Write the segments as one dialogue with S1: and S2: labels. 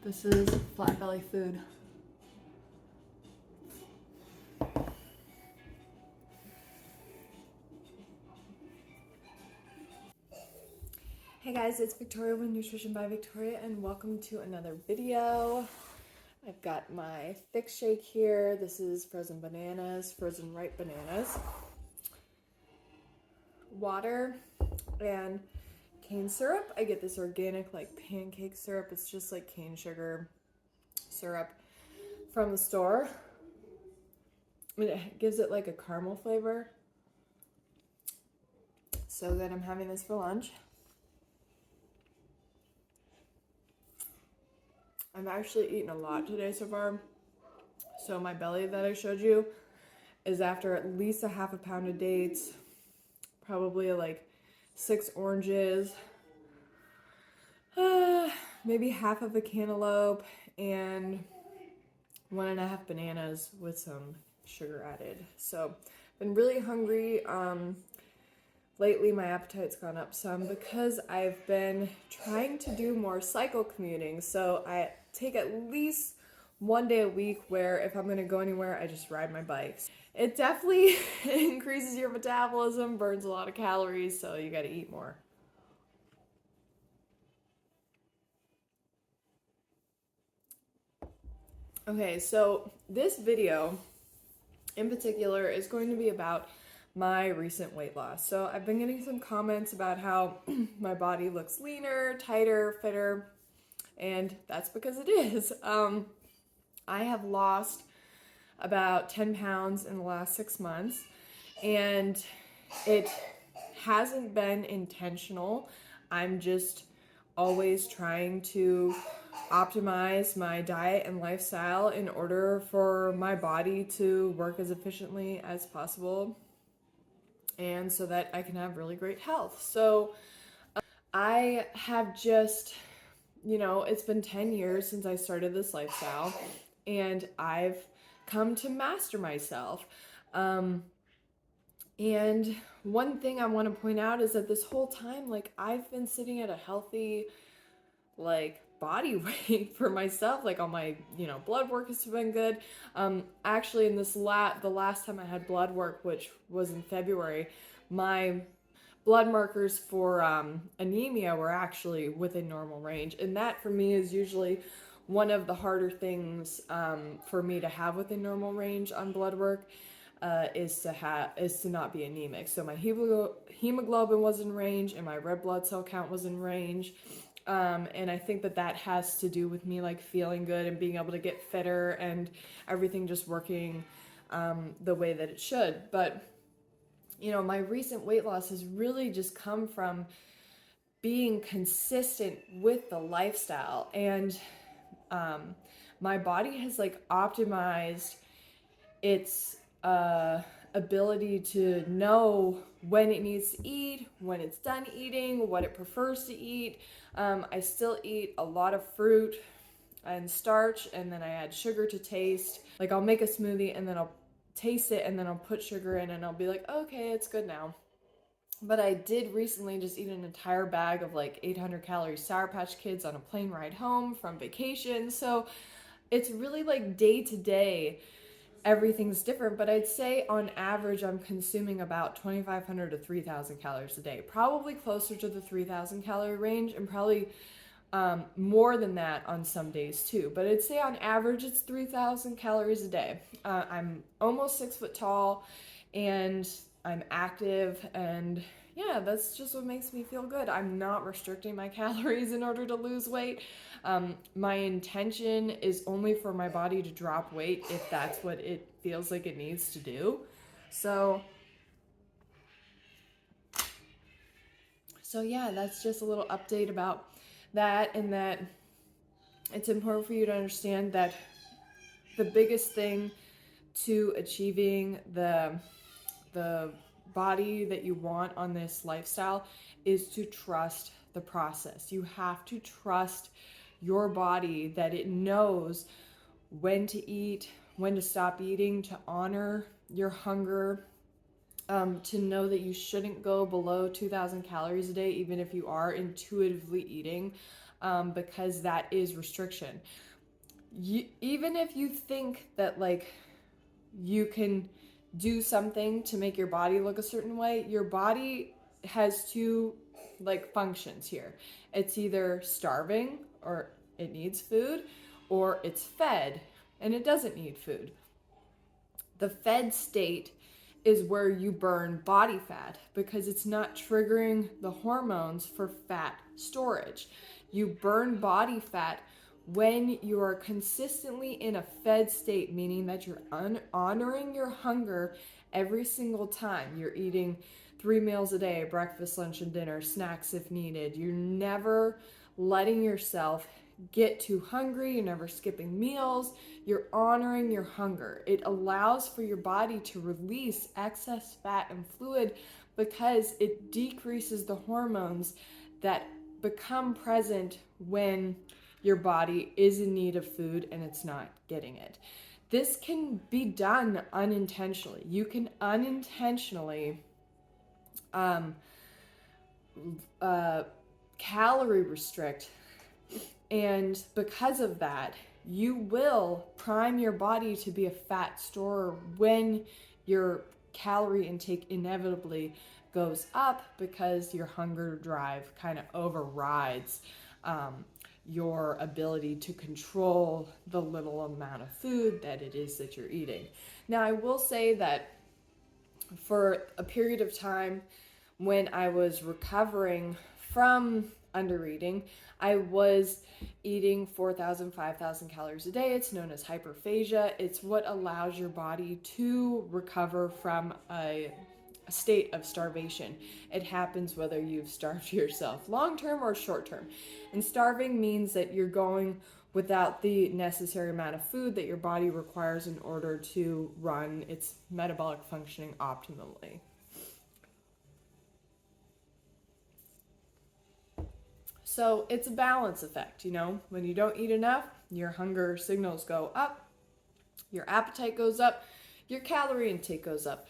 S1: This is flat belly food. Hey guys, it's Victoria with Nutrition by Victoria and welcome to another video. I've got my thick shake here. This is frozen bananas, frozen ripe bananas, water, and cane syrup. I get this organic like pancake syrup. It's just like cane sugar syrup from the store. I mean, it gives it like a caramel flavor. So good. I'm having this for lunch. I've actually eaten a lot today so far. So my belly that I showed you is after at least a half a pound of dates, probably like 6 oranges, maybe half of a cantaloupe, and 1.5 bananas with some sugar added. So been really hungry. Lately my appetite's gone up some because I've been trying to do more cycle commuting. So I take at least one day a week where if I'm going to go anywhere, I just ride my bikes. It definitely increases your metabolism, burns a lot of calories, so you got to eat more. Okay, so this video in particular is going to be about my recent weight loss. So I've been getting some comments about how my body looks leaner, tighter, fitter, and that's because it is. I have lost about 10 pounds in the last 6 months, and it hasn't been intentional. I'm just always trying to optimize my diet and lifestyle in order for my body to work as efficiently as possible and so that I can have really great health. So I have just, it's been 10 years since I started this lifestyle, and I've come to master myself. And one thing I want to point out is that this whole time, like, I've been sitting at a healthy, like, body weight for myself. Like, all my, blood work has been good. Actually, in the last time I had blood work, which was in February, my blood markers for anemia were actually within normal range, and that for me is usually one of the harder things for me to have within normal range on blood work. Is to not be anemic. So my hemoglobin was in range and my red blood cell count was in range. And I think that has to do with me like feeling good and being able to get fitter and everything just working the way that it should. But my recent weight loss has really just come from being consistent with the lifestyle, and my body has like optimized its ability to know when it needs to eat, when it's done eating, what it prefers to eat. I still eat a lot of fruit and starch, and then I add sugar to taste. Like, I'll make a smoothie and then I'll taste it and then I'll put sugar in and I'll be like, okay, it's good now. But I did recently just eat an entire bag of like 800 calorie Sour Patch Kids on a plane ride home from vacation. So it's really like day to day, everything's different. But I'd say on average, I'm consuming about 2,500 to 3,000 calories a day, probably closer to the 3,000 calorie range, and probably more than that on some days too. But I'd say on average, it's 3,000 calories a day. I'm almost 6 foot tall, and I'm active, and yeah, that's just what makes me feel good. I'm not restricting my calories in order to lose weight. My intention is only for my body to drop weight if that's what it feels like it needs to do. So yeah, that's just a little update about that, and that it's important for you to understand that the biggest thing to achieving the body that you want on this lifestyle is to trust the process. You have to trust your body that it knows when to eat, when to stop eating, to honor your hunger, to know that you shouldn't go below 2,000 calories a day, even if you are intuitively eating, because that is restriction. Even if you think that like you can do something to make your body look a certain way, your body has two like functions here. It's either starving or it needs food, or it's fed and it doesn't need food. The fed state is where you burn body fat because it's not triggering the hormones for fat storage. You burn body fat when you are consistently in a fed state, meaning that you're honoring your hunger every single time. You're eating 3 meals a day, breakfast, lunch, and dinner, snacks if needed. You're never letting yourself get too hungry. You're never skipping meals. You're honoring your hunger. It allows for your body to release excess fat and fluid because it decreases the hormones that become present when your body is in need of food and it's not getting it. This can be done unintentionally. You can unintentionally um, uh, calorie restrict, and because of that, you will prime your body to be a fat storer when your calorie intake inevitably goes up because your hunger drive kind of overrides um, your ability to control the little amount of food that it is that you're eating. Now, I will say that for a period of time when I was recovering from undereating, I was eating 4,000, 5,000 calories a day. It's known as hyperphagia. It's what allows your body to recover from a state of starvation. It happens whether you've starved yourself long term or short term. And starving means that you're going without the necessary amount of food that your body requires in order to run its metabolic functioning optimally. So it's a balance effect, you know? When you don't eat enough, your hunger signals go up, your appetite goes up, your calorie intake goes up,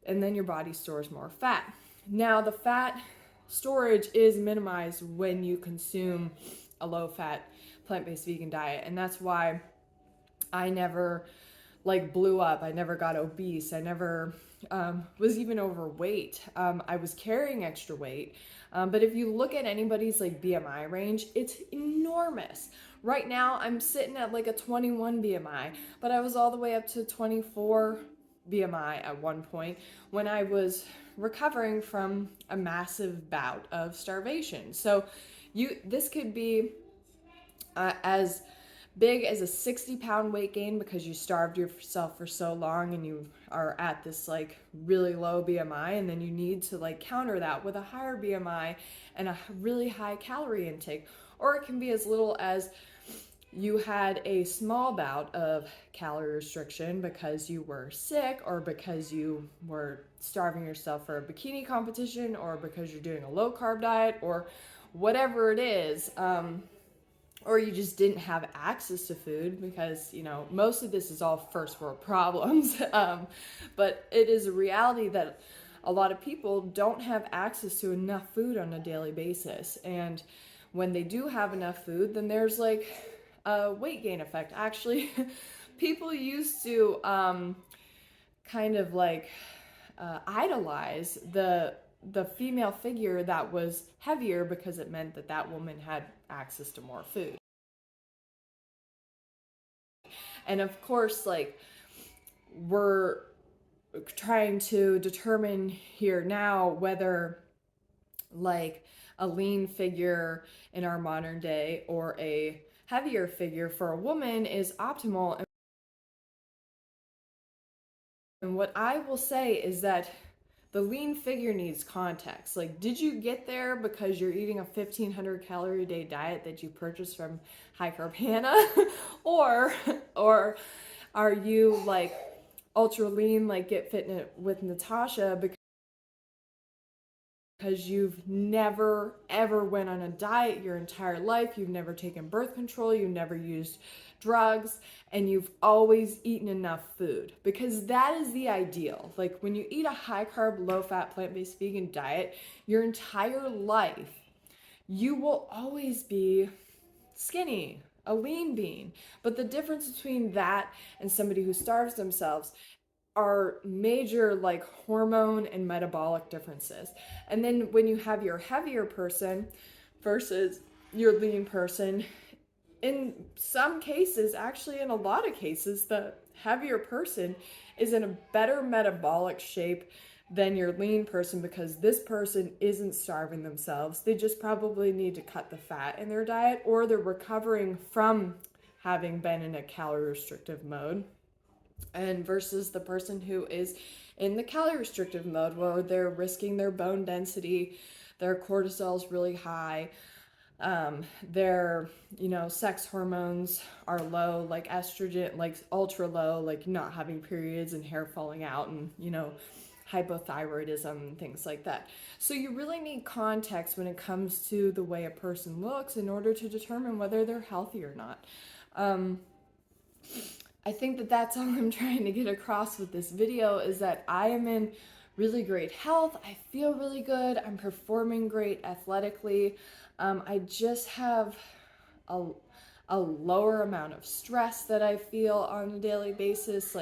S1: and then your body stores more fat. Now, the fat storage is minimized when you consume a low fat, plant based vegan diet, and that's why I never like blew up. I never got obese. I never was even overweight. I was carrying extra weight. But if you look at anybody's like BMI range, it's enormous. Right now, I'm sitting at like a 21 BMI, but I was all the way up to 24 BMI at one point when I was recovering from a massive bout of starvation. So this could be as big as a 60-pound weight gain because you starved yourself for so long and you are at this like really low BMI, and then you need to like counter that with a higher BMI and a really high calorie intake. Or it can be as little as you had a small bout of calorie restriction because you were sick, or because you were starving yourself for a bikini competition, or because you're doing a low carb diet, or whatever it is. Or you just didn't have access to food, because you know most of this is all first world problems. But it is a reality that a lot of people don't have access to enough food on a daily basis, and when they do have enough food, then there's like a weight gain effect. Actually, people used to kind of like idolize the female figure that was heavier because it meant that that woman had access to more food. And of course, like, we're trying to determine here now whether like a lean figure in our modern day or a heavier figure for a woman is optimal. And what I will say is that the lean figure needs context. Like, did you get there because you're eating a 1,500 calorie a day diet that you purchased from Hyperphagia? or or are you like ultra lean, like Get Fit with Natasha, because you've never ever went on a diet your entire life, you've never taken birth control, you've never used drugs, and you've always eaten enough food, because that is the ideal. Like when you eat a high carb, low fat, plant-based vegan diet your entire life, you will always be skinny, a lean bean. But the difference between that and somebody who starves themselves are major, like hormone and metabolic differences. And then when you have your heavier person versus your lean person, in some cases, actually in a lot of cases, the heavier person is in a better metabolic shape than your lean person, because this person isn't starving themselves. They just probably need to cut the fat in their diet, or they're recovering from having been in a calorie restrictive mode. And versus the person who is in the calorie restrictive mode, where they're risking their bone density, their cortisol's really high, their sex hormones are low, like estrogen, like ultra low, like not having periods and hair falling out, and hypothyroidism and things like that. So you really need context when it comes to the way a person looks in order to determine whether they're healthy or not. I think that that's all I'm trying to get across with this video, is that I am in really great health. I feel really good. I'm performing great athletically. I just have a lower amount of stress that I feel on a daily basis.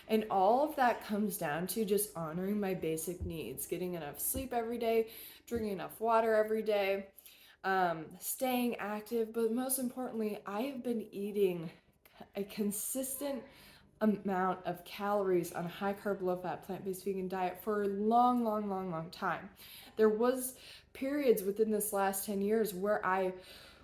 S1: And all of that comes down to just honoring my basic needs, getting enough sleep every day, drinking enough water every day, staying active. But most importantly, I have been eating a consistent amount of calories on a high carb, low fat, plant-based vegan diet for a long time. There was periods within this last 10 years where I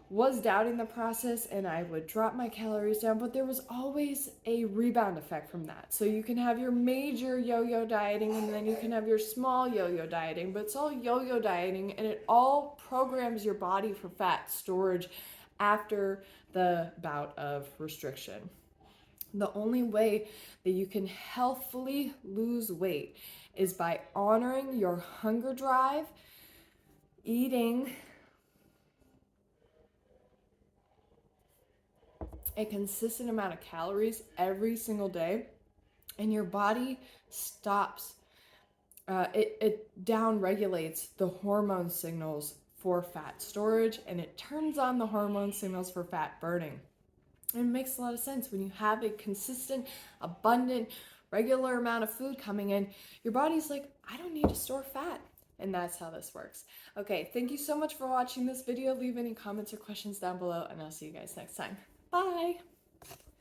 S1: was doubting the process and I would drop my calories down, but there was always a rebound effect from that. So you can have your major yo-yo dieting, and then you can have your small yo-yo dieting, but it's all yo-yo dieting, and it all programs your body for fat storage after the bout of restriction. The only way that you can healthfully lose weight is by honoring your hunger drive, eating a consistent amount of calories every single day, and your body stops. It down regulates the hormone signals for fat storage, and it turns on the hormone signals for fat burning. And it makes a lot of sense. When you have a consistent, abundant, regular amount of food coming in, your body's like, I don't need to store fat. And that's how this works. Okay, thank you so much for watching this video. Leave any comments or questions down below, and I'll see you guys next time. Bye!